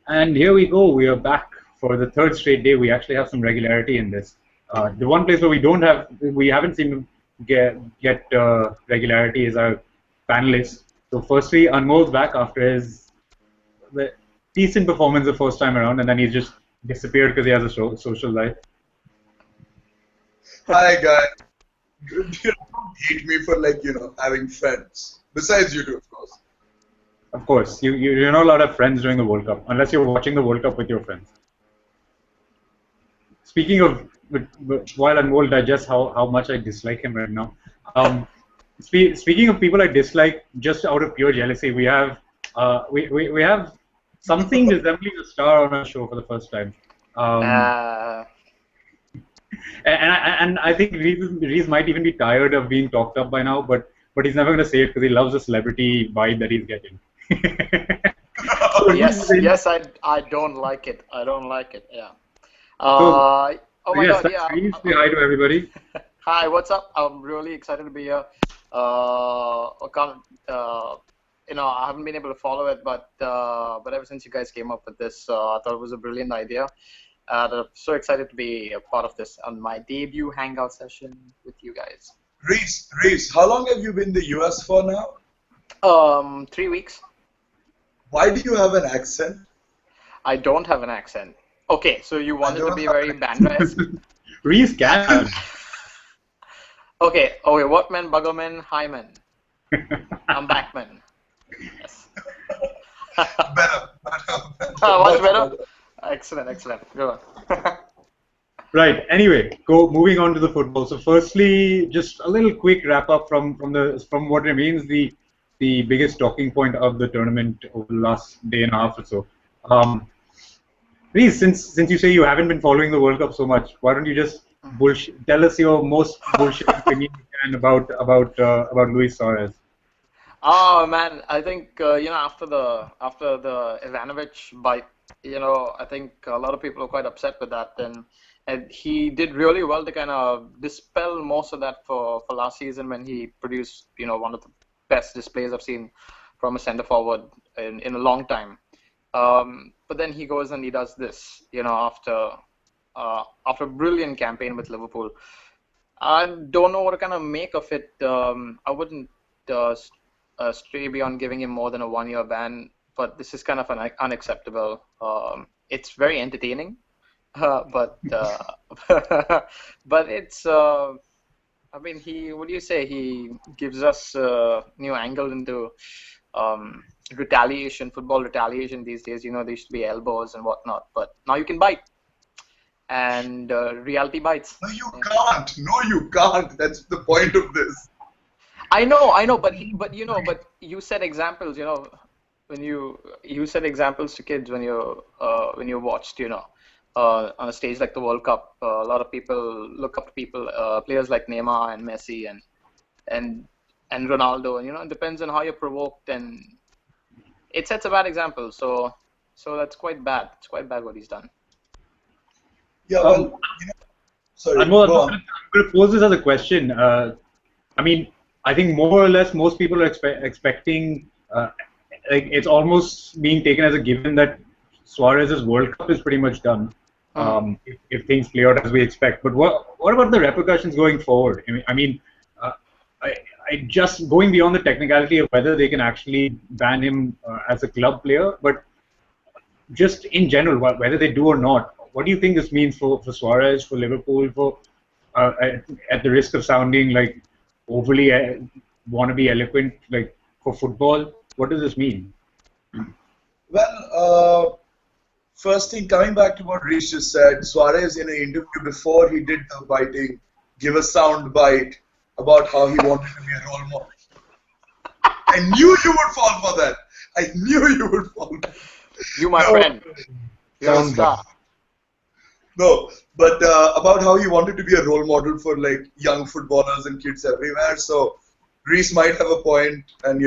And here we go. We are back for the third straight day. We actually have some regularity in this. The one place where we haven't seen to get regularity is our panelists. So, firstly, Anmol's back after his the decent performance the first time around, and then he's just disappeared because he has a social life. Hi guys. You don't hate me for having friends. Besides you two, of course. Of course, you're not allowed to have friends during the World Cup unless you're watching the World Cup with your friends. Speaking of, while Anmol digests how much I dislike him right now. Speaking of people I dislike just out of pure jealousy, we have something resembling a star on our show for the first time. And I think Reese might even be tired of being talked up by now, but he's never going to say it because he loves the celebrity vibe that he's getting. Yes, I don't like it. I don't like it. Yeah. Oh my God! Yeah. Reese, say hi to everybody. Hi, what's up? I'm really excited to be here. I haven't been able to follow it, but ever since you guys came up with this, I thought it was a brilliant idea. I'm so excited to be a part of this on my debut hangout session with you guys. Reese, how long have you been in the US for now? 3 weeks. Why do you have an accent? I don't have an accent. Okay, so you wanted to be very Bandra-esque? Reese can. Okay, Workman, Buggerman, Hyman. I'm Backman. Yes. Better. Much better? Excellent. Go on. Right. Anyway, moving on to the football. So, firstly, just a little quick wrap up from what remains the biggest talking point of the tournament over the last day and a half or so. Reese, since you say you haven't been following the World Cup so much, why don't you just tell us your most bullshit opinion you can about Luis Suarez? Oh man, I think after the Ivanovic bite, I think a lot of people are quite upset with that, and he did really well to kind of dispel most of that for last season when he produced one of the best displays I've seen from a centre forward in a long time. But then he goes and he does this, after a brilliant campaign with Liverpool. I don't know what to kind of make of it. I wouldn't stray beyond giving him more than a 1-year ban, but this is kind of unacceptable. It's very entertaining, but it's. I mean, what do you say? He gives us a new angle into retaliation, football retaliation these days. There used to be elbows and whatnot, but now you can bite. And reality bites. No, you can't. No, you can't. That's the point of this. I know, but you set examples. When you set examples to kids when you watched, on a stage like the World Cup. A lot of people look up to players like Neymar and Messi and Ronaldo. And it depends on how you're provoked, and it sets a bad example. So that's quite bad. It's quite bad what he's done. Yeah, well, sorry. I'm going to pose this as a question. I mean, I think more or less most people are expecting, like it's almost being taken as a given that Suarez's World Cup is pretty much done if things play out as we expect. But what about the repercussions going forward? I just going beyond the technicality of whether they can actually ban him as a club player, but just in general, whether they do or not. What do you think this means for Suarez, for Liverpool, for at the risk of sounding like overly want to be eloquent, like for football? What does this mean? Well, first thing, coming back to what Reece just said, Suarez in an interview before he did the biting, give a sound bite about how he wanted to be a role model. I knew you would fall for that. I knew you would fall for that. You, my friend. You're a star. No, but about how he wanted to be a role model for like young footballers and kids everywhere. So Reece might have a point, and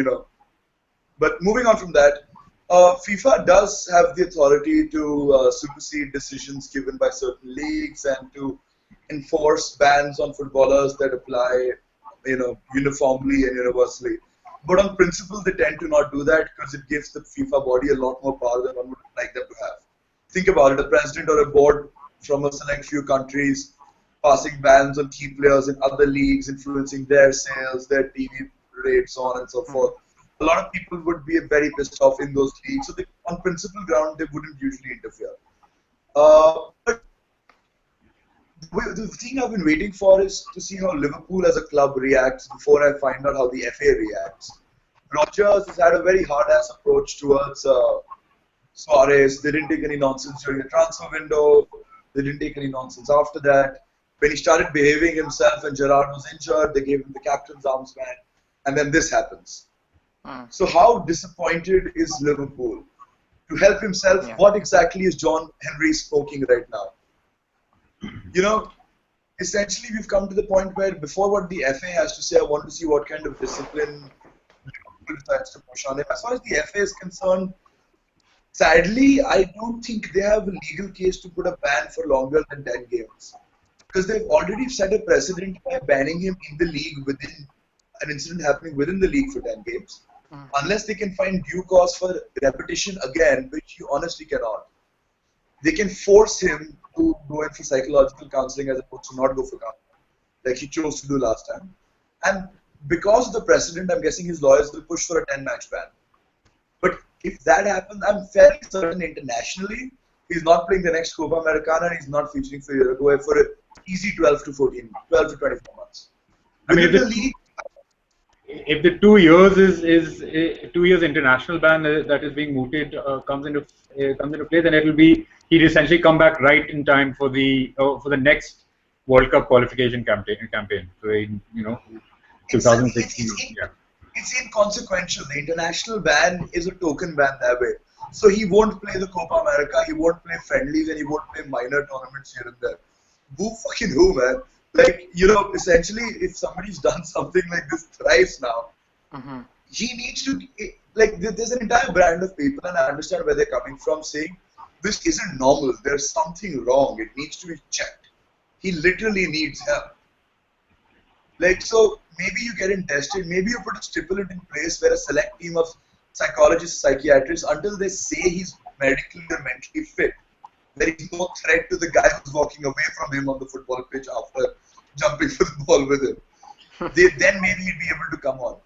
But moving on from that, FIFA does have the authority to supersede decisions given by certain leagues and to enforce bans on footballers that apply, uniformly and universally. But on principle, they tend to not do that because it gives the FIFA body a lot more power than one would like them to have. Think about it, a president or a board from a select few countries passing bans on key players in other leagues, influencing their sales, their TV rates, so on and so forth. A lot of people would be very pissed off in those leagues, so they, on principle ground, they wouldn't usually interfere. But the thing I've been waiting for is to see how Liverpool as a club reacts before I find out how the FA reacts. Rodgers has had a very hard-ass approach towards Suarez. They didn't take any nonsense during the transfer window. They didn't take any nonsense after that. When he started behaving himself and Gerrard was injured, they gave him the captain's armband, and then this happens. So how disappointed is Liverpool? To help himself, what exactly is John Henry smoking right now? You know, essentially we've come to the point where before what the FA has to say, I want to see what kind of discipline Liverpool decides to push on him. As far as the FA is concerned, sadly, I don't think they have a legal case to put a ban for longer than 10 games. Because they've already set a precedent by banning him in the league within an incident happening within the league for 10 games. Unless they can find due cause for repetition again, which you honestly cannot. They can force him to go in for psychological counselling as opposed to not go for counselling, like he chose to do last time. And because of the precedent, I'm guessing his lawyers will push for a 10-match ban. But if that happens, I'm fairly certain internationally, he's not playing the next Copa Americana and he's not featuring for Uruguay for an easy 12 to 24 months. I mean, if the 2 years is 2 years international ban that is being mooted comes into play, then it will be he'd essentially come back right in time for the next World Cup qualification campaign. So in 2016. It's inconsequential. The international ban is a token ban that way. So he won't play the Copa America, he won't play friendlies, and he won't play minor tournaments here and there. Who fucking who, man? Like, essentially, if somebody's done something like this thrice now, he needs to, like, there's an entire brand of people, and I understand where they're coming from, saying, this isn't normal, there's something wrong, it needs to be checked. He literally needs help. Like, so, maybe you get him tested, maybe you put a stipulant in place where a select team of psychologists, psychiatrists, until they say he's medically or mentally fit, there is no threat to the guy who's walking away from him on the football pitch after jumping for the ball with him. Then maybe he'd be able to come on.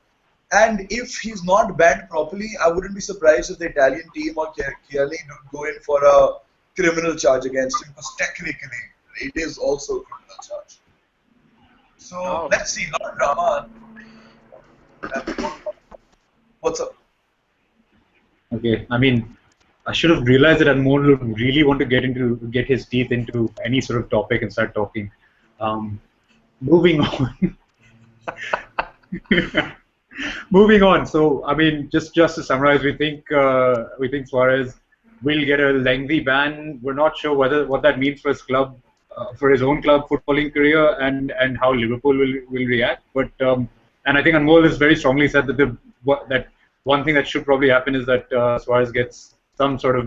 And if he's not banned properly, I wouldn't be surprised if the Italian team or Chiellini would go in for a criminal charge against him, because technically it is also a criminal charge. So let's see, a lot of drama. What's up? Okay, I mean, I should have realized that Anmol would really want to get his teeth into any sort of topic and start talking. Moving on. Moving on. So, I mean, just to summarize, we think Suarez will get a lengthy ban. We're not sure what that means for his club, for his own club footballing career, and how Liverpool will react. But and I think Anmol has very strongly said that that one thing that should probably happen is that Suarez gets some sort of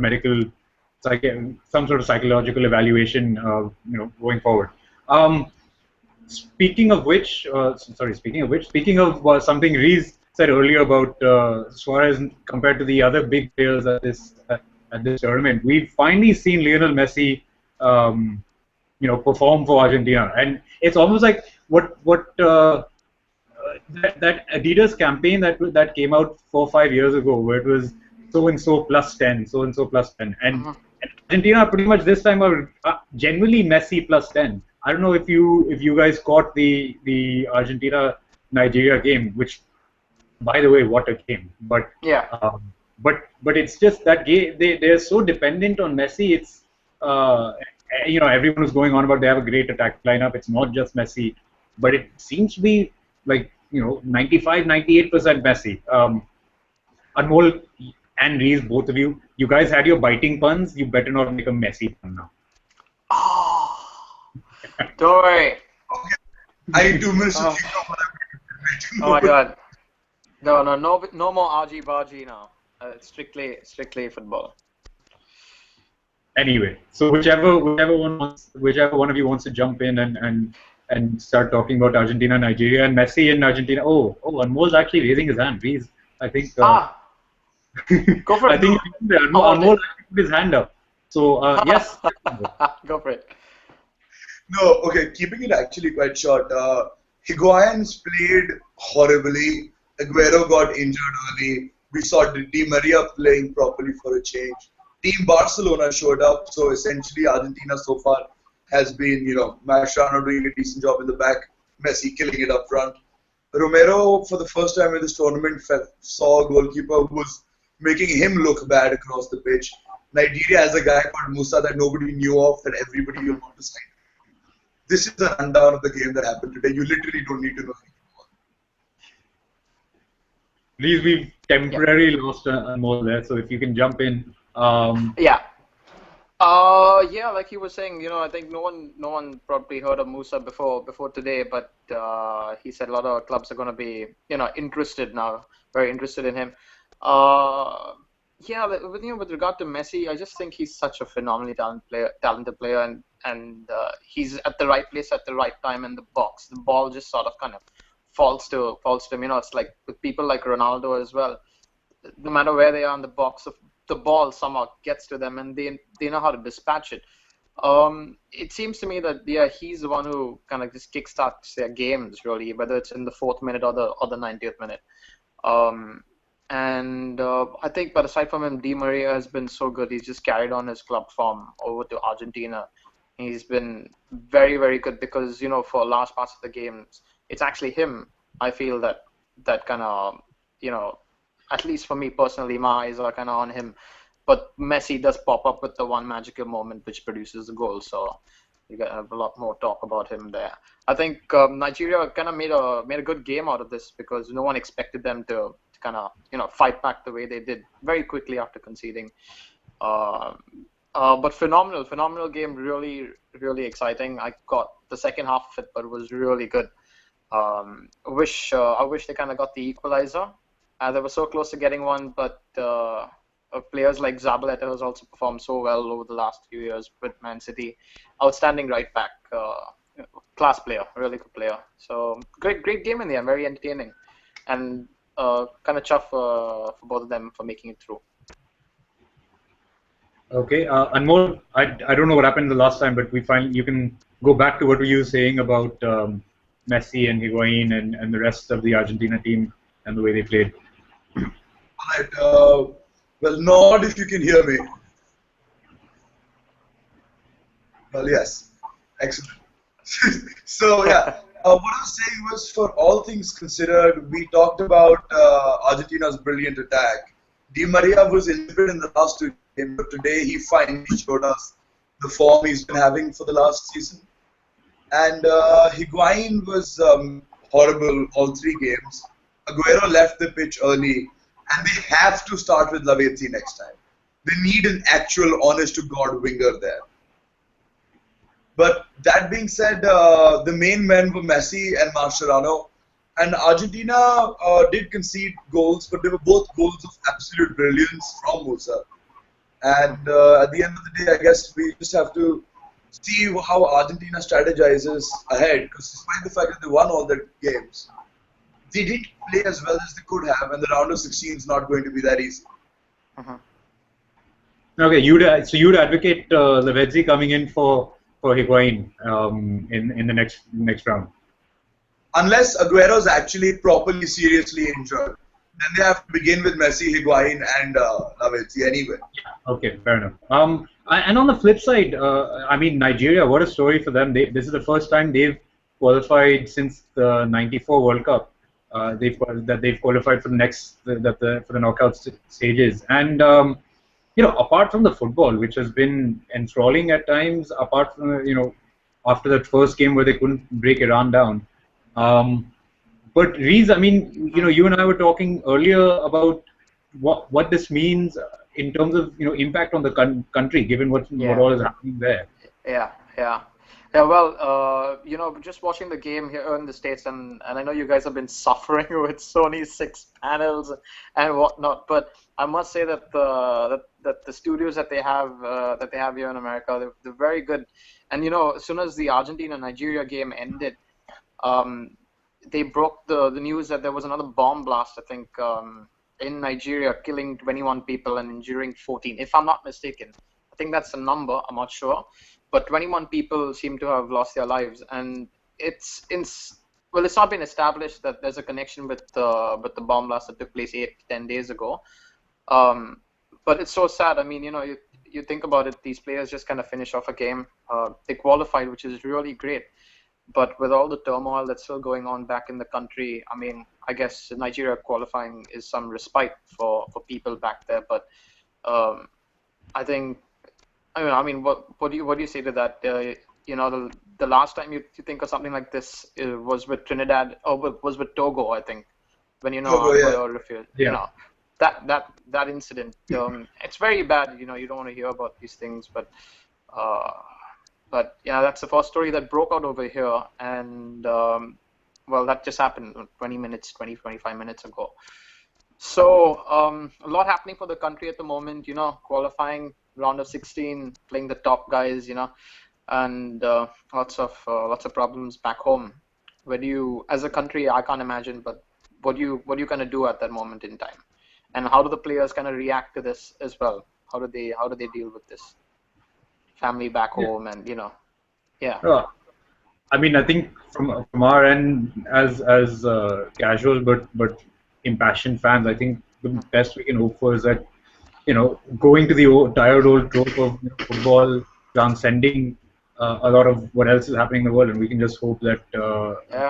some sort of psychological evaluation, going forward. Speaking of something Rees said earlier about Suarez compared to the other big players at this tournament, we've finally seen Lionel Messi, perform for Argentina, and it's almost like that Adidas campaign that came out 4 or 5 years ago, where it was so and so plus 10, so and so plus 10, and Argentina pretty much this time are genuinely Messi plus 10. I don't know if you guys caught the Argentina-Nigeria game, which, by the way, what a game! But but it's just that they're so dependent on Messi. It's everyone was going on about they have a great attack lineup. It's not just Messi, but it seems to be like 95, 98% Messi. Anmol and Rees, both of you guys had your biting puns. You better not make a Messi pun now. Don't worry. I need 2 minutes to think of what I'm Oh my god. No more argy bargy now. Strictly football. Anyway, so whichever one of you wants to jump in and start talking about Argentina, Nigeria, and Messi in Argentina. Oh, Anmol's actually raising his hand. Rees, I think. Go for I it. think Anmol actually put his hand up. So yes. Go for it. No, okay, keeping it actually quite short. Higuain's played horribly. Aguero got injured early. We saw Di Maria playing properly for a change. Team Barcelona showed up, so essentially Argentina so far has been, Mascherano doing a decent job in the back, Messi killing it up front. Romero, for the first time in this tournament, saw a goalkeeper who was making him look bad across the pitch. Nigeria has a guy called Musa that nobody knew of that everybody will want to sign. This is a rundown of the game that happened today. You literally don't need to know anything more. Please, we've Yeah. temporarily lost Anmol there, so if you can jump in. Yeah. Yeah, like you were saying, I think no one probably heard of Musa before today, but he said a lot of clubs are going to be, interested now, very interested in him. Yeah, with regard to Messi, I just think he's such a phenomenally talented player, and he's at the right place at the right time in the box. The ball just sort of kind of falls to him. It's like with people like Ronaldo as well. No matter where they are in the box, the ball somehow gets to them, and they know how to dispatch it. It seems to me that he's the one who kind of just kickstarts their games really, whether it's in the fourth minute or the 90th minute. And I think, but aside from him, Di Maria has been so good. He's just carried on his club form over to Argentina. He's been very, very good because, for large parts of the games, it's actually him. I feel that kind of, at least for me personally, my eyes are kind of on him. But Messi does pop up with the one magical moment which produces the goal. So you got a lot more talk about him there. I think Nigeria kind of made a good game out of this because no one expected them to kind of fight back the way they did very quickly after conceding. But phenomenal game, really really exciting. I got the second half of it, but it was really good. I wish they kind of got the equalizer. They were so close to getting one, but players like Zabaleta has also performed so well over the last few years with Man City. Outstanding right back, class player, really good player. So great game in the end, very entertaining, and kind of chuff for both of them for making it through. Okay, Anmol, I don't know what happened the last time, but you can go back to what you were saying about Messi and Higuain and the rest of the Argentina team and the way they played. Alright, well, not if you can hear me. Well, yes. Excellent. So, yeah, what I was saying was, for all things considered, we talked about Argentina's brilliant attack. Di Maria was injured in the last two games, but today he finally showed us the form he's been having for the last season. And Higuain was horrible all three games. Aguero left the pitch early, and they have to start with Lavezzi next time. They need an actual, honest-to-God winger there. But that being said, the main men were Messi and Mascherano. And Argentina did concede goals, but they were both goals of absolute brilliance from Musa. And at the end of the day, I guess we just have to see how Argentina strategizes ahead. Because despite the fact that they won all their games, they didn't play as well as they could have, and the round of 16 is not going to be that easy. Okay, you'd advocate Lavezzi coming in for Higuain in the next round. Unless Aguero is actually properly, seriously injured, then they have to begin with Messi, Higuain, and Lavezzi anyway. Okay, fair enough. And on the flip side, I mean, Nigeria, what a story for them. This is the first time they've qualified since the '94 World Cup. They've qualified for the knockout stages. And apart from the football, which has been enthralling at times, apart from after that first game where they couldn't break Iran down. But Reez, I mean, you and I were talking earlier about what this means in terms of impact on the country, given what all is happening there. Yeah. Well, just watching the game here in the States, and I know you guys have been suffering with Sony's 6 panels and whatnot, but I must say that the studios that they have here in America, they're very good. And as soon as the Argentina-Nigeria game ended, they broke the news that there was another bomb blast, I think, in Nigeria, killing 21 people and injuring 14, if I'm not mistaken. I think that's the number. I'm not sure, but 21 people seem to have lost their lives, and well, it's not been established that there's a connection with the bomb blast that took place 8 to 10 days ago. But it's so sad. I mean, you think about it, these players just kind of finish off a game. They qualified, which is really great. But with all the turmoil that's still going on back in the country, I mean, I guess Nigeria qualifying is some respite for people back there. But I think, what do you say to that? The last time you think of something like this was with Trinidad, or was with Togo, I think, when Togo, yeah. refused, Yeah. that incident. It's very bad. You don't want to hear about these things, but yeah, that's the first story that broke out over here, and well, that just happened 25 minutes ago. So a lot happening for the country at the moment. Qualifying round of 16, playing the top guys. And lots of problems back home. Where do you, as a country, I can't imagine, but what do you kind of do at that moment in time, and how do the players kind of react to this as well? How do they deal with this? Family back home, and yeah. I mean, I think from our end, as casual but impassioned fans, I think the best we can hope for is that going to the tired old trope of football transcending a lot of what else is happening in the world, and we can just hope that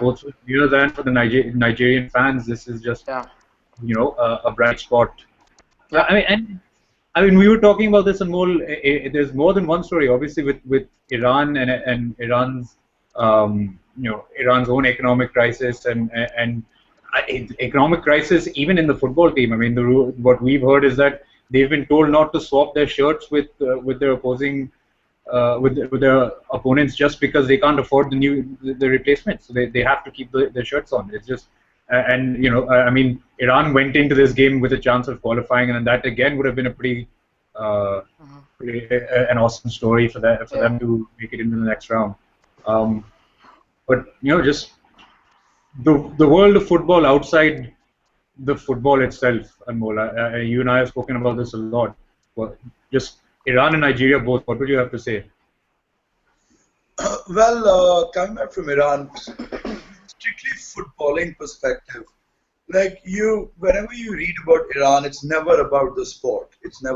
both for the viewers and for the Nigerian fans, this is just a bright spot. Yeah. I mean, we were talking about this, and more. There's more than one story, obviously, with Iran and Iran's Iran's own economic crisis and economic crisis even in the football team. I mean, what we've heard is that they've been told not to swap their shirts with their opposing with their opponents just because they can't afford the replacements. So they have to keep their shirts on. It's just I mean, Iran went into this game with a chance of qualifying, and that again would have been a pretty an awesome story for them to make it into the next round. But just the world of football outside the football itself, Anmol. You and I have spoken about this a lot. But just Iran and Nigeria both. What would you have to say? Well, coming back from Iran, strictly footballing perspective, like whenever you read about Iran, it's never about the sport. It's not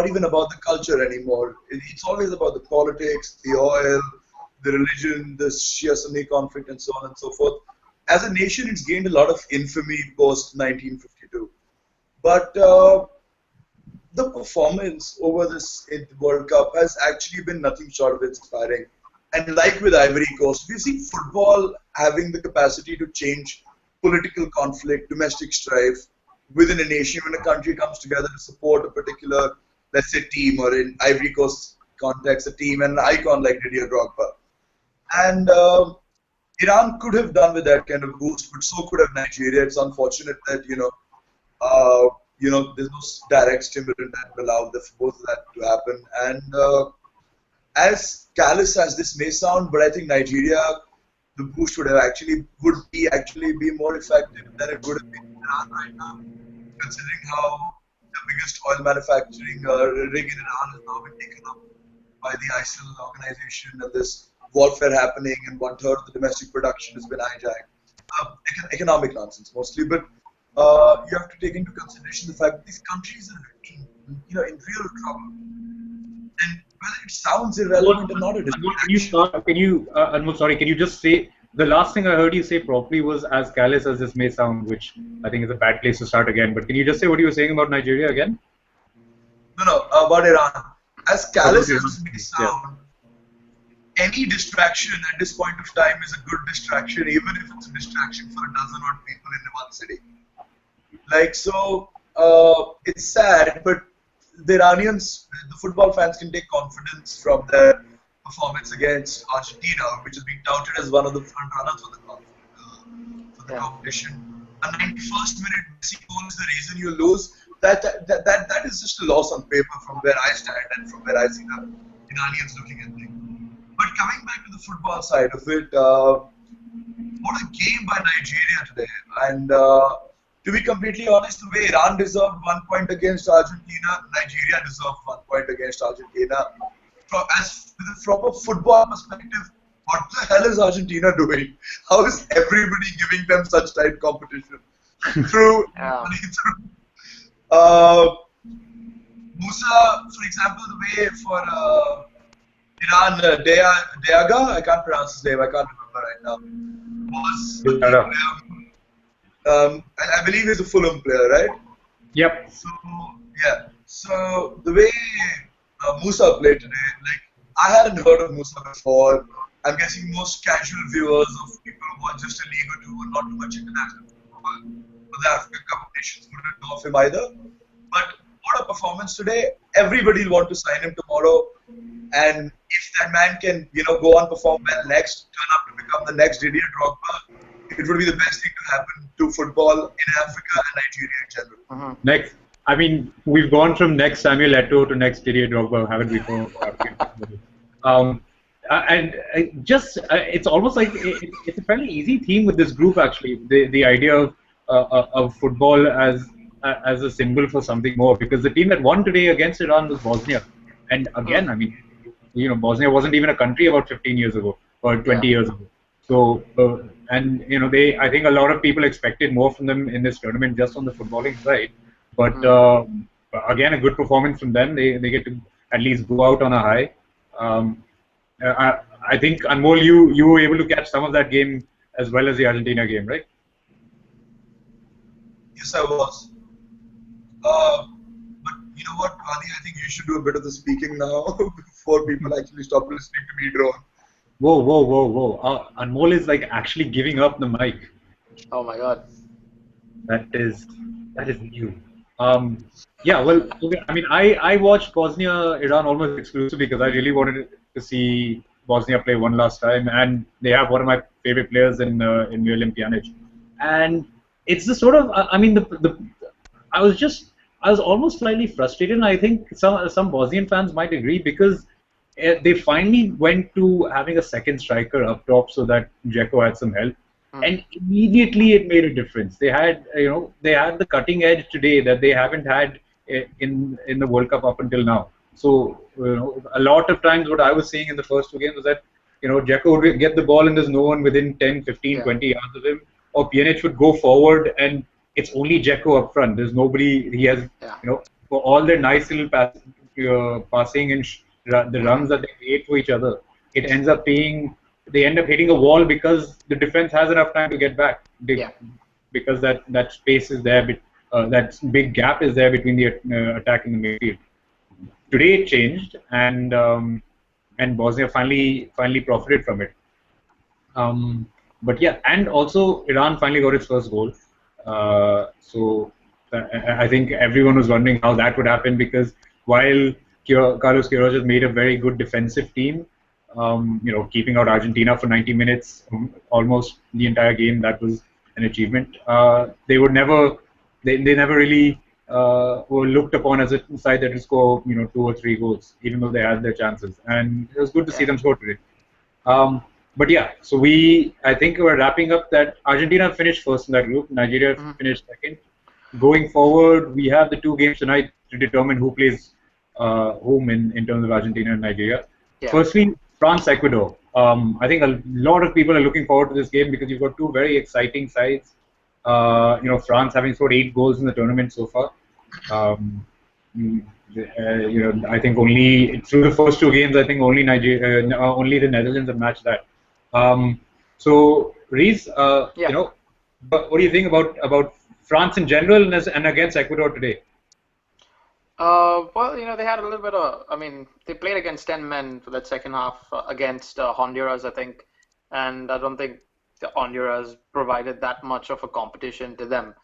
even about the culture anymore. It's always about the politics, the oil, the religion, the Shia-Sunni conflict, and so on and so forth. As a nation, it's gained a lot of infamy post 1952. But the performance over this World Cup has actually been nothing short of inspiring. And like with Ivory Coast, we've seen football having the capacity to change political conflict, domestic strife within a nation when a country comes together to support a particular, let's say, team, or in Ivory Coast context, a team and an icon like Didier Drogba. And Iran could have done with that kind of boost, but so could have Nigeria. It's unfortunate that there's no direct stimulant that will allow both of that to happen. And as callous as this may sound, but I think Nigeria, the boost would be more effective than it would have been in Iran right now, considering how the biggest oil manufacturing rig in Iran has now been taken up by the ISIL organization, and this warfare happening, and 1/3 of the domestic production has been hijacked. Economic nonsense mostly, but you have to take into consideration the fact that these countries are in real trouble. And whether it sounds irrelevant or not, it is. Can you just say, the last thing I heard you say properly was, as callous as this may sound, which I think is a bad place to start again, but can you just say what you were saying about Nigeria again? No, about Iran. As callous as this may sound, any distraction at this point of time is a good distraction, even if it's a distraction for a dozen odd people in one city. It's sad, but the Iranians, the football fans, can take confidence from their performance against Argentina, which is being touted as one of the front runners for the competition. A 91st minute Messi goal is the reason you lose. That is just a loss on paper from where I stand and from where I see the Iranians looking at things. But coming back to the football side of it, what a game by Nigeria today. And to be completely honest, the way Iran deserved 1 point against Argentina, Nigeria deserved 1 point against Argentina. From a football perspective, what the hell is Argentina doing? How is everybody giving them such tight competition? Through, Yeah. Musa, for example, the way for Iran, Deaga, I can't pronounce his name, I can't remember right now, was a key player. I believe he's a Fulham player, right? Yep. So, yeah. So, the way Musa played today, like, I hadn't heard of Musa before. I'm guessing most casual viewers of people who watch just a league or two and not too much international football or the African Cup of Nations wouldn't know of him either. But what a performance today. Everybody will want to sign him tomorrow. And if that man can, go on perform well next, turn up to become the next Didier Drogba, it would be the best thing to happen to football in Africa and Nigeria in general. Next, I mean, we've gone from next Samuel Eto'o to next Didier Drogba, haven't we? It's almost like it's a fairly easy theme with this group actually. The idea of football as a symbol for something more, because the team that won today against Iran was Bosnia, and again, I mean, Bosnia wasn't even a country about 15 years ago or 20 years ago. So, I think a lot of people expected more from them in this tournament just on the footballing side. But again, a good performance from them. They get to at least go out on a high. I think, Anmol, you were able to catch some of that game as well as the Argentina game, right? Yes, I was. But you know what, Adi, I think you should do a bit of the speaking now before people actually stop listening to me drone. Whoa. Anmol is like actually giving up the mic. Oh my God. That is new. Yeah, well, okay. I mean, I watched Bosnia-Iran almost exclusively because I really wanted to see Bosnia play one last time, and they have one of my favorite players in Miralem Pjanic. And it's the sort of, I mean, I was almost slightly frustrated, and I think some Bosnian fans might agree, because they finally went to having a second striker up top so that Dzeko had some help. And immediately it made a difference. They had, they had the cutting edge today that they haven't had in the World Cup up until now. So, a lot of times what I was seeing in the first two games was that, Dzeko would get the ball and there's no one within 10, 15, 20 yards of him, or Pjanic would go forward and it's only Dzeko up front. There's nobody. He has, for all their nice little passing and the runs that they create for each other, it ends up being. They end up hitting a wall because the defense has enough time to get back. Because that space is there, that big gap is there between the attack and the midfield. Today it changed, and Bosnia finally profited from it. But yeah, and also Iran finally got its first goal. So I think everyone was wondering how that would happen, because while Carlos Queiroz has made a very good defensive team, keeping out Argentina for 90 minutes, almost the entire game, that was an achievement. They never really were looked upon as a side that would score, 2 or 3 goals, even though they had their chances. And it was good to see them score today. But yeah, so I think we're wrapping up that Argentina finished first in that group, Nigeria finished second. Going forward, we have the 2 games tonight to determine who plays whom in terms of Argentina and Nigeria. Firstly, France-Ecuador. I think a lot of people are looking forward to this game because you've got 2 very exciting sides. France having scored 8 goals in the tournament so far. I think only through the first 2 games, I think only only the Netherlands have matched that. So, Reese, what do you think about France in general and against Ecuador today? Well, they had a little bit of, they played against 10 men for that second half against Honduras, I think, and I don't think the Honduras provided that much of a competition to them.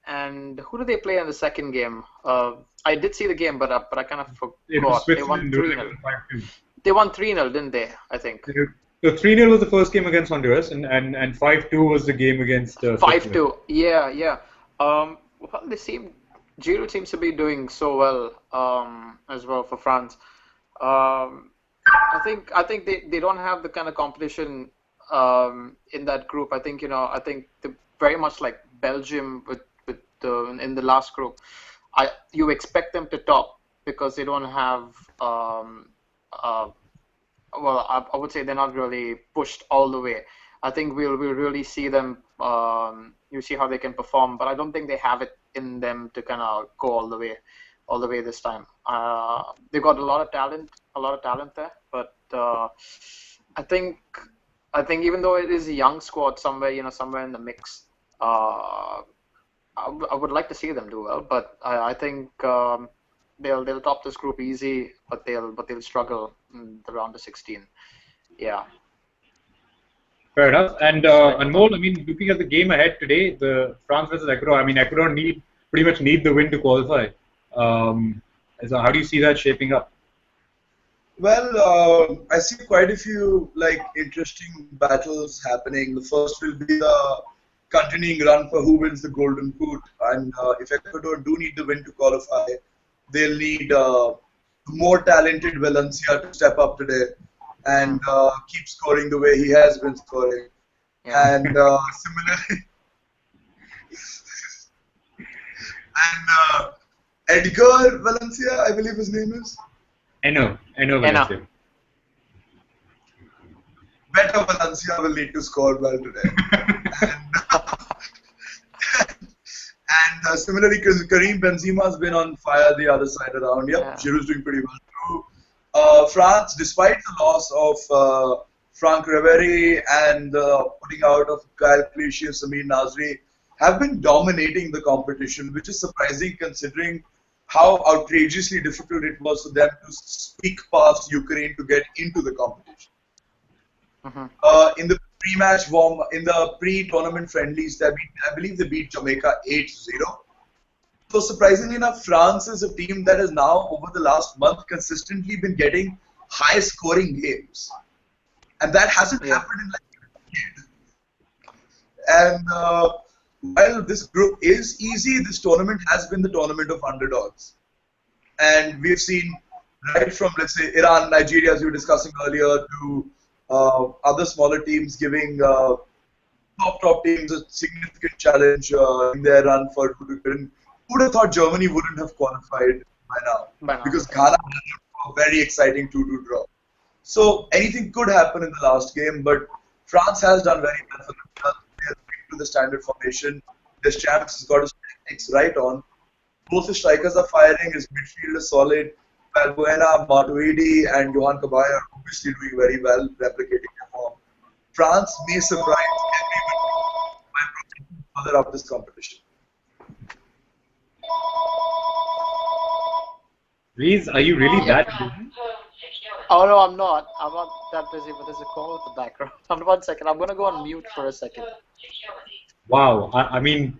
And who did they play in the second game? I did see the game, but I kind of forgot. They won 3-0. They won 3-0, didn't they? I think. So 3-0 was the first game against Honduras, and 5-2 was the game against. 5-2. Yeah. Well, Giroud seems to be doing so well as well for France. I think they don't have the kind of competition in that group. I think they're very much like Belgium in the last group, you expect them to top because they don't have well, I would say they're not really pushed all the way. I think we'll really see them. You see how they can perform, but I don't think they have it in them to kind of go all the way this time. They've got a lot of talent there, but I think even though it is a young squad somewhere in the mix, I would like to see them do well, but I think they'll top this group easy, but they'll struggle in the round of 16. Yeah. Fair enough. And Anmol, I mean, looking at the game ahead today, the France versus Ecuador. I mean, Ecuador pretty much need the win to qualify. So how do you see that shaping up? Well, I see quite a few interesting battles happening. The first will be the continuing run for who wins the Golden Boot, and if Ecuador do need the win to qualify, they'll need more talented Valencia to step up today and keep scoring the way he has been scoring. Yeah. And similarly, and Edgar Valencia, I believe his name is. Eno Valencia. Better Valencia will need to score well today. And similarly, Karim Benzema has been on fire the other side around. Yep, Giroud's doing pretty well too. France, despite the loss of Franck Ribéry and putting out of Kyle Clichy and Samir Nasri, have been dominating the competition, which is surprising considering how outrageously difficult it was for them to speak past Ukraine to get into the competition. In the in the pre-tournament friendlies, I believe they beat Jamaica 8-0. So surprisingly enough, France is a team that has now, over the last month, consistently been getting high-scoring games, and that hasn't happened in a decade. And while this group is easy, this tournament has been the tournament of underdogs, and we've seen right from, let's say, Iran, Nigeria, as we were discussing earlier, to other smaller teams giving top teams a significant challenge in their run for who would have thought Germany wouldn't have qualified by now, because Ghana had a very exciting 2-2 draw. So anything could happen in the last game, but France has done very well for themselves. They have to the standard formation. Deschamps has got his tactics right on. Both his strikers are firing. His midfield is solid. Valbuena, Matuidi, and Johan Cabaye are obviously doing very well, replicating their form. France may surprise everyone by progressing further up this competition. Reese, are you really that busy? Oh no, I'm not. I'm not that busy, but there's a call in the background. 1 second. I'm gonna go on mute for a second. Wow. I mean,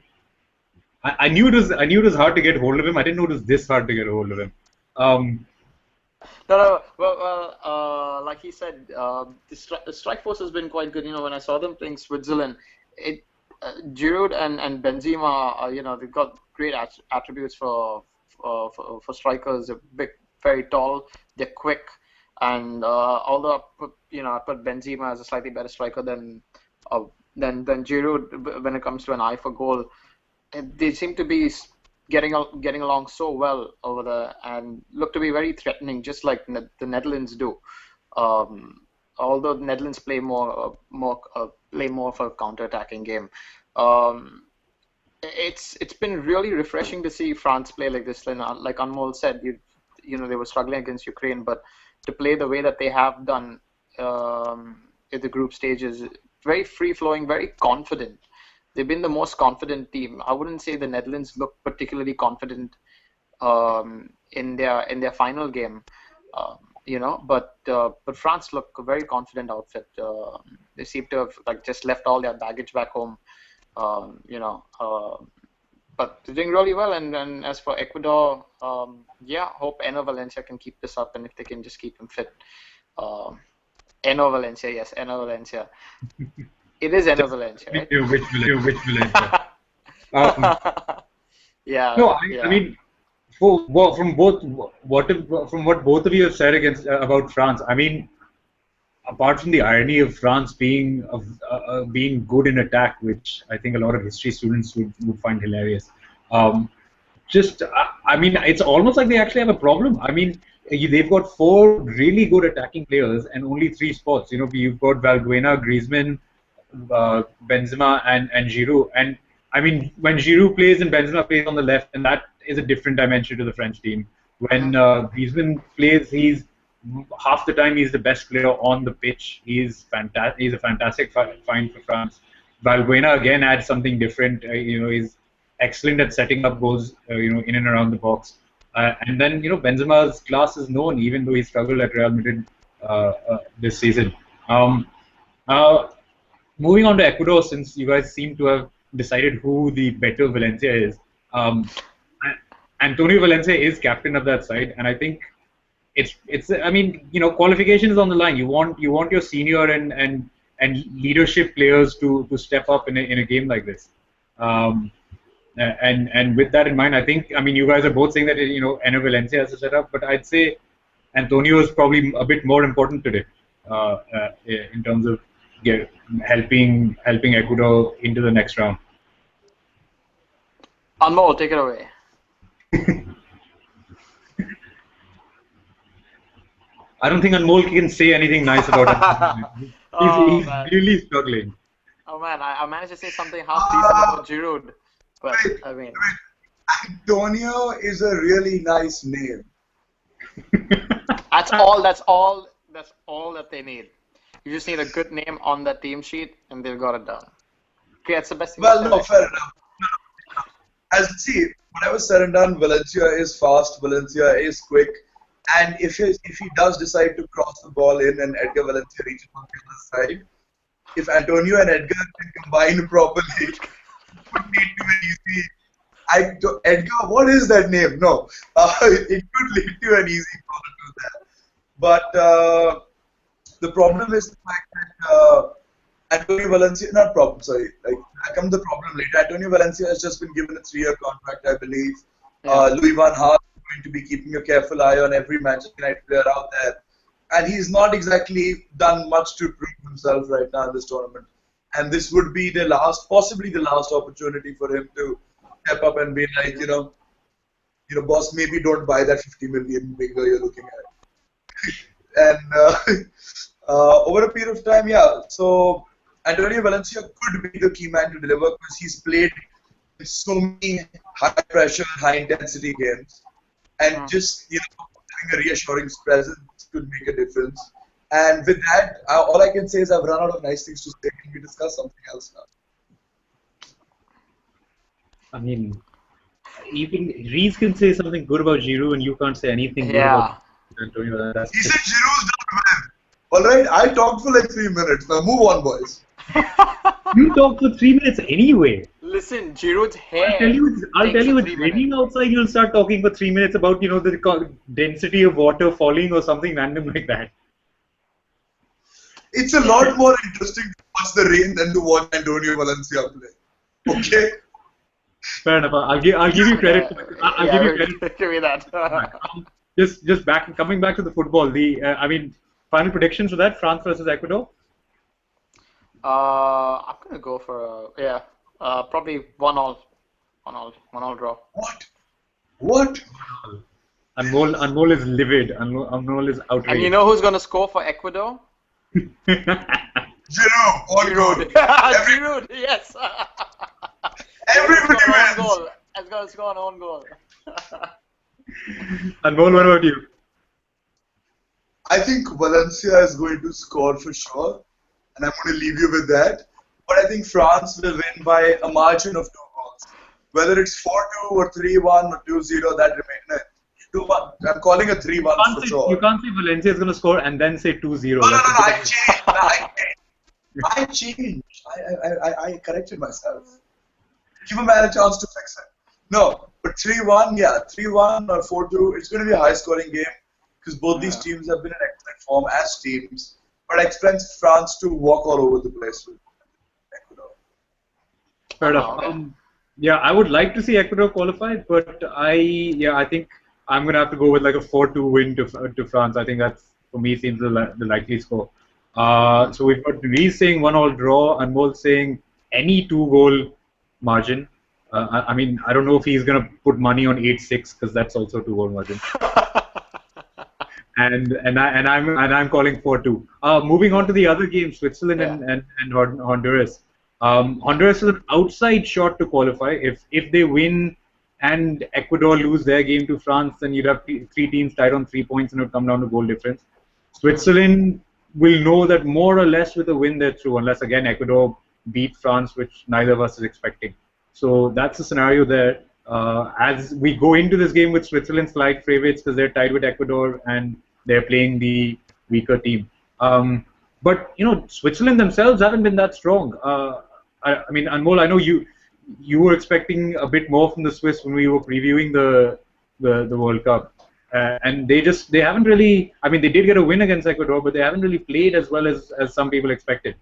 I knew it was hard to get hold of him. I didn't know it was this hard to get a hold of him. No. Well, like he said, the strike force has been quite good. You know, when I saw them playing Switzerland, Giroud and Benzema, they've got great attributes for strikers. They're big, very tall. They're quick, and although I put Benzema as a slightly better striker than Giroud when it comes to an eye for goal, they seem to be getting along so well over there and look to be very threatening, just like the Netherlands do. Although the Netherlands play more for a counter-attacking game. It's been really refreshing to see France play like this. Like Anmol said, they were struggling against Ukraine, but to play the way that they have done in the group stages, very free-flowing, very confident. They've been the most confident team. I wouldn't say the Netherlands look particularly confident in their final game, but France look a very confident outfit. They seem to have just left all their baggage back home, but they're doing really well. And as for Ecuador, hope Eno Valencia can keep this up, and if they can just keep him fit. Eno Valencia, yes, Eno Valencia. It is Eno Valencia, right? Which Valencia? Yeah. No, I mean, from what both of you have said about France, I mean, apart from the irony of France being good in attack, which I think a lot of history students would find hilarious. Um, I mean, it's almost like they actually have a problem. I mean, they've got four really good attacking players and only three spots. You know, you've got Valbuena, Griezmann, Benzema, and Giroud. And I mean, when Giroud plays and Benzema plays on the left, and that is a different dimension to the French team. When Griezmann plays, he's half the time he's the best player on the pitch. He's fantastic. He's a fantastic find for France. Valbuena again adds something different. You know, he's excellent at setting up goals. You know, in and around the box. And then you know Benzema's class is known, even though he struggled at Real Madrid this season. Uh, Moving on to Ecuador, since you guys seem to have decided who the better Valencia is, Antonio Valencia is captain of that side, and I think it's. I mean, you know, qualification is on the line. You want your senior and leadership players to step up in a game like this. And with that in mind, I think I mean you guys are both saying that you know Enner Valencia has to set up, but I'd say Antonio is probably a bit more important today in terms of helping Ecuador into the next round. Anmol, take it away. I don't think Anmol can say anything nice about it. He's really struggling. Oh man, I managed to say something half decent about Giroud, but I mean, Antonio is a really nice name. that's all that they need. You just need a good name on that team sheet, and they've got it done. Okay, that's the best thing. Well, no, fair enough. No. As see, whatever said and done, Valencia is fast. Valencia is quick, and if he does decide to cross the ball in, and Edgar Valencia reaches on the other side, if Antonio and Edgar can combine properly, it would lead to an easy. Edgar, what is that name? No, it could lead to an easy goal to do that, but. The problem is the fact that Antonio Valencia, not problem, sorry, like I come to the problem later. Antonio Valencia has just been given a 3-year contract, I believe. Louis van Gaal is going to be keeping a careful eye on every Manchester United player out there. And he's not exactly done much to prove himself right now in this tournament. And this would be possibly the last opportunity for him to step up and be like, you know, boss, maybe don't buy that 50 million winger you're looking at. And over a period of time, yeah. So Antonio Valencia could be the key man to deliver because he's played in so many high-pressure, high-intensity games, and just having a reassuring presence could make a difference. And with that, all I can say is I've run out of nice things to say. Can we discuss something else now? I mean, even Reese can say something good about Giroud, and you can't say anything good about Antonio. He said Giroud's done well. Alright, I talked for like 3 minutes. Now move on, boys. You talked for 3 minutes anyway. Listen, Giroud's hair. I'll tell you, it's raining outside. You'll start talking for 3 minutes about the density of water falling or something random like that. It's a lot more interesting to watch the rain than to watch Antonio Valencia play. Okay. Fair enough. I'll give you credit. I'll give you credit. Give me that. Coming back to the football. I mean, final predictions for that: France versus Ecuador. I'm gonna go for probably 1-1 draw. What? Anmol is livid. Anmol is outraged. And you know who's gonna score for Ecuador? Giroud, on goal. Giroud, yes. Everybody wins. He's gonna score an own goal. Anmol, what about you? I think Valencia is going to score for sure, and I'm going to leave you with that. But I think France will win by a margin of 2 goals. Whether it's 4-2 or 3-1 or 2-0, that remains. 2-1. I'm calling a 3-1 for sure. You can't say Valencia is going to score and then say 2-0. No, I changed. I corrected myself. Give a man a chance to fix it. No, but 3-1, yeah, 3-1 or 4-2, it's going to be a high-scoring game because both these teams have been in excellent form as teams. But I expect France to walk all over the place with Ecuador. Fair enough. Yeah, I would like to see Ecuador qualify, but I think I'm going to have to go with like a 4-2 win to France. I think that's, for me, seems the likely score. So we've got Reese saying 1-1 draw, Anmol saying any 2-goal margin. I mean, I don't know if he's going to put money on 8-6 because that's also a 2-goal margin. I'm calling 4-2. Moving on to the other game, Switzerland and Honduras. Honduras is an outside shot to qualify. If they win and Ecuador lose their game to France, then you'd have three teams tied on 3 points and it would come down to goal difference. Switzerland will know that more or less with a win they're through, unless again Ecuador beat France, which neither of us is expecting. So that's the scenario there. As we go into this game with Switzerland slight favorites because they're tied with Ecuador and they're playing the weaker team. But you know, Switzerland themselves haven't been that strong. I mean, Anmol, I know you were expecting a bit more from the Swiss when we were previewing the World Cup, and they haven't really. I mean, they did get a win against Ecuador, but they haven't really played as well as some people expected.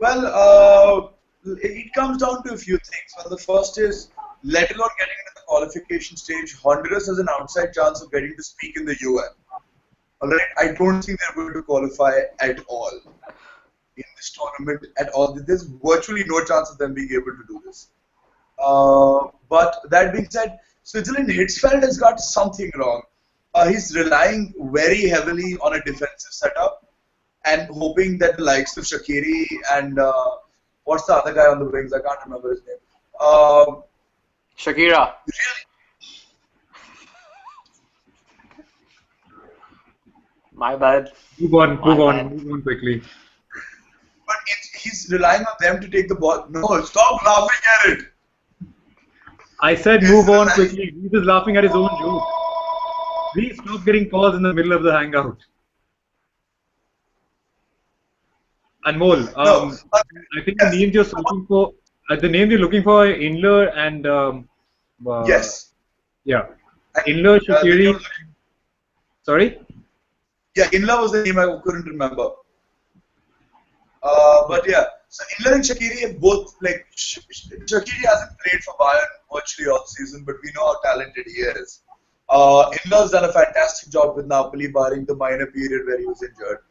Well, it comes down to a few things. Well, the first is, let alone getting into the qualification stage, Honduras has an outside chance of getting to speak in the UN. Alright, I don't think they're going to qualify at all in this tournament at all. There's virtually no chance of them being able to do this. But that being said, Switzerland Hitzfeld has got something wrong. He's relying very heavily on a defensive setup and hoping that the likes of Shaqiri and what's the other guy on the wings? I can't remember his name. Shakira. Really? My bad. Move on quickly. But he's relying on them to take the ball. No, stop laughing at it. I said move on quickly. He's just laughing at his own joke. Please stop getting calls in the middle of the hangout. Anmol, I think the names you're looking for, are Inler and yes. Yeah, Inler, Shaqiri. Sorry. Yeah, Inler was the name I couldn't remember. But yeah, so Inler and Shaqiri have both, like, Shaqiri hasn't played for Bayern virtually all season, but we know how talented he is. Inler's done a fantastic job with Napoli, barring the minor period where he was injured.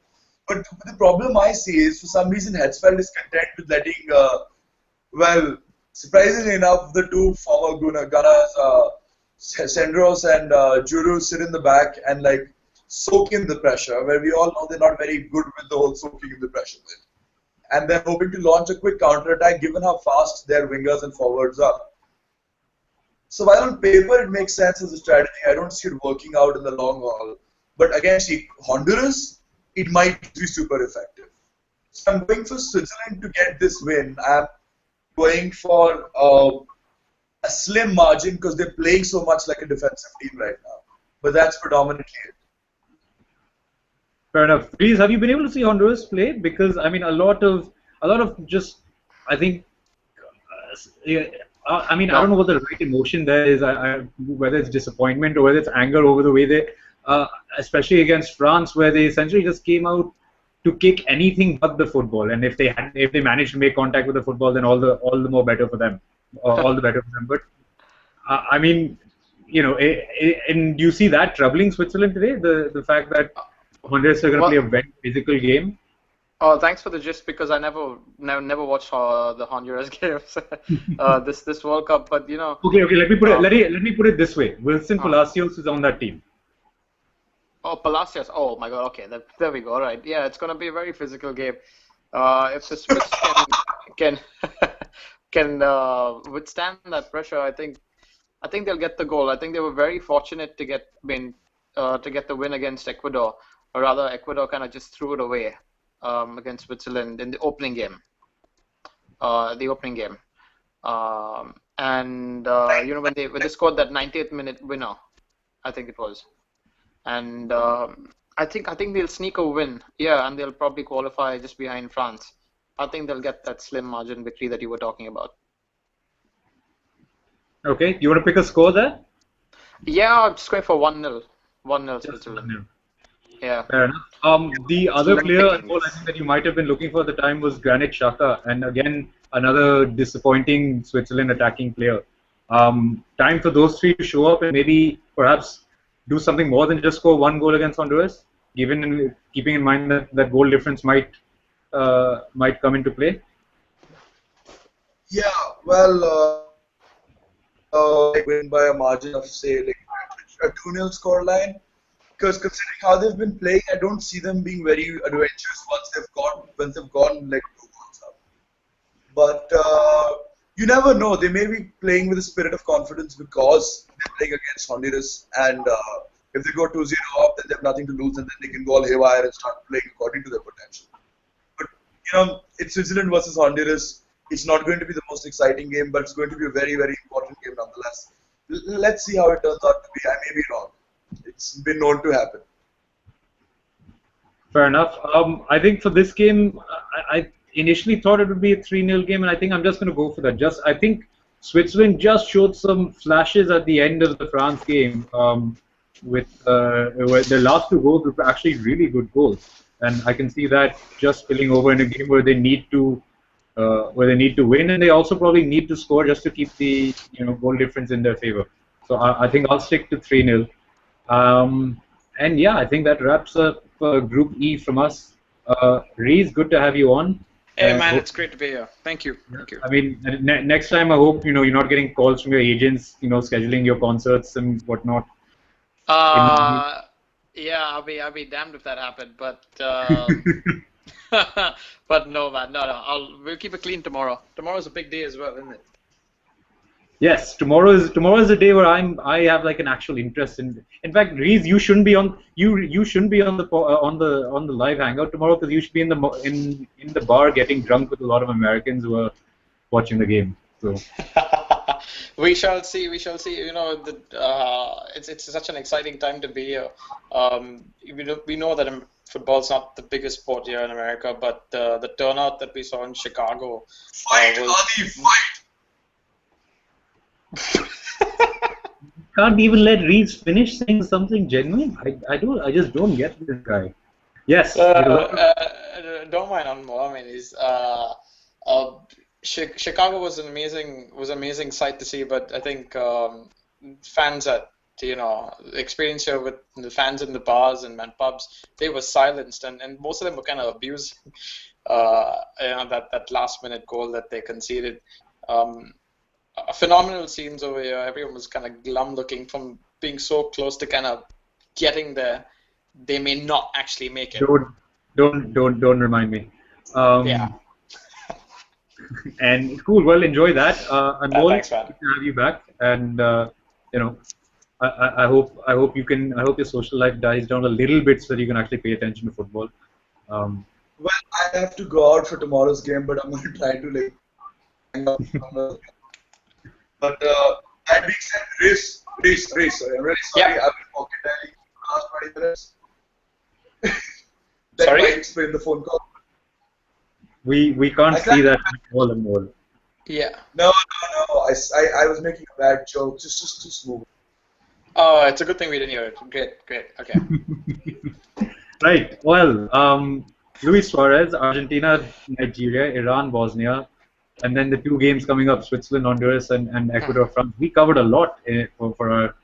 But the problem I see is, for some reason, Hetzfeld is content with letting, well, surprisingly enough, the two former Gunners, Sendros and Juru, sit in the back and, like, soak in the pressure, where we all know they're not very good with the whole soaking in the pressure bit. And they're hoping to launch a quick counter-attack given how fast their wingers and forwards are. So while on paper it makes sense as a strategy, I don't see it working out in the long haul. But against Honduras, it might be super effective. So I'm going for Switzerland to get this win. I'm going for a slim margin because they're playing so much like a defensive team right now. But that's predominantly it. Fair enough. Please, have you been able to see Honduras play? Because I mean, a lot of just, I think, I mean, I don't know what the right emotion there is. Whether it's disappointment or whether it's anger over the way they, especially against France, where they essentially just came out to kick anything but the football. And if they managed to make contact with the football, then all the more better for them, all the better for them. But I mean, you know, and do you see that troubling Switzerland today? The fact that Honduras are going to play a very physical game. Oh, thanks for the gist, because I never watched the Honduras games this World Cup. But you know. Okay. Let me put it this way. Wilson Palacios is on that team. Oh, Palacios. Oh my God. Okay, there we go. All right. Yeah, it's going to be a very physical game. If the Swiss can withstand that pressure, I think they'll get the goal. I think they were very fortunate to get the win against Ecuador. Or rather, Ecuador kind of just threw it away against Switzerland in the opening game. And you know, when they scored that 90th minute winner, I think it was, and I think they'll sneak a win. Yeah, and they'll probably qualify just behind France. I think they'll get that slim margin victory that you were talking about. Okay, you want to pick a score there? Yeah, I'm just going for 1-0. 1-0 Switzerland. 1-0. Yeah. Fair enough. The other player I think that you might have been looking for at the time was Granit Xhaka, and again another disappointing Switzerland attacking player. Time for those three to show up and maybe perhaps do something more than just score one goal against Honduras. keeping in mind that goal difference might come into play? Yeah, well, like win by a margin of say like a 2-0 scoreline. Because considering how they've been playing, I don't see them being very adventurous once they've gone like 2 goals up. But you never know. They may be playing with a spirit of confidence because they're playing against Honduras, and if they go 2-0 up, then they have nothing to lose, and then they can go all haywire and start playing according to their potential. But it's Switzerland versus Honduras. It's not going to be the most exciting game, but it's going to be a very, very important game nonetheless. Let's see how it turns out to be. I may be wrong. It's been known to happen. Fair enough. I think for this game, I initially thought it would be a 3-0 game, and I think I'm just going to go for that. I think Switzerland just showed some flashes at the end of the France game with where their last 2 goals were actually really good goals, and I can see that just spilling over in a game where they need to win, and they also probably need to score just to keep the goal difference in their favor. So I think I'll stick to 3-0. And yeah, I think that wraps up Group E from us. Reese, good to have you on. Hey man, it's great to be here. Thank you. Thank you. I mean, next time I hope you're not getting calls from your agents, scheduling your concerts and whatnot. Yeah, I'll be damned if that happened, but but no man, no. We'll keep it clean tomorrow. Tomorrow's a big day as well, isn't it? Yes, tomorrow is a day where I have like an actual interest in. In fact, Reese, you shouldn't be on the live hangout tomorrow because you should be in the bar getting drunk with a lot of Americans who are watching the game. So we shall see. We shall see. It's such an exciting time to be here. We know that football's not the biggest sport here in America, but the turnout that we saw in Chicago. Fight, Adi, fight! Can't even let Reese finish saying something genuine. I just don't get this guy. Yes. Don't mind Anmol. I mean, Chicago was an amazing sight to see, but I think fans the experience here with the fans in the bars and pubs, they were silenced, and most of them were kind of abusing that last minute goal that they conceded. Phenomenal scenes over here. Everyone was kind of glum looking from being so close to kind of getting there. They may not actually make it. Don't remind me. Yeah. And cool. Well, enjoy that. Thanks, man. Good to have you back. And I hope your social life dies down a little bit so that you can actually pay attention to football. Well, I have to go out for tomorrow's game, but I'm going to try to hang out. But that being said, Reese, sorry, I'm really sorry. Yeah. I've been pocket dialing for the last 20 minutes. That Sorry? might explain the phone call. We can't see that all and all. Yeah. No. I was making a bad joke. Just move. Oh, it's a good thing we didn't hear it. Great. Okay. Right. Well, Luis Suarez, Argentina, Nigeria, Iran, Bosnia, and then the 2 games coming up, Switzerland, Honduras, and Ecuador, France. We covered a lot for our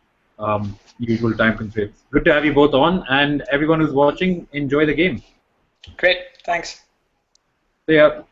usual time constraints. Good to have you both on, and everyone who's watching, enjoy the game. Great. Thanks. See ya.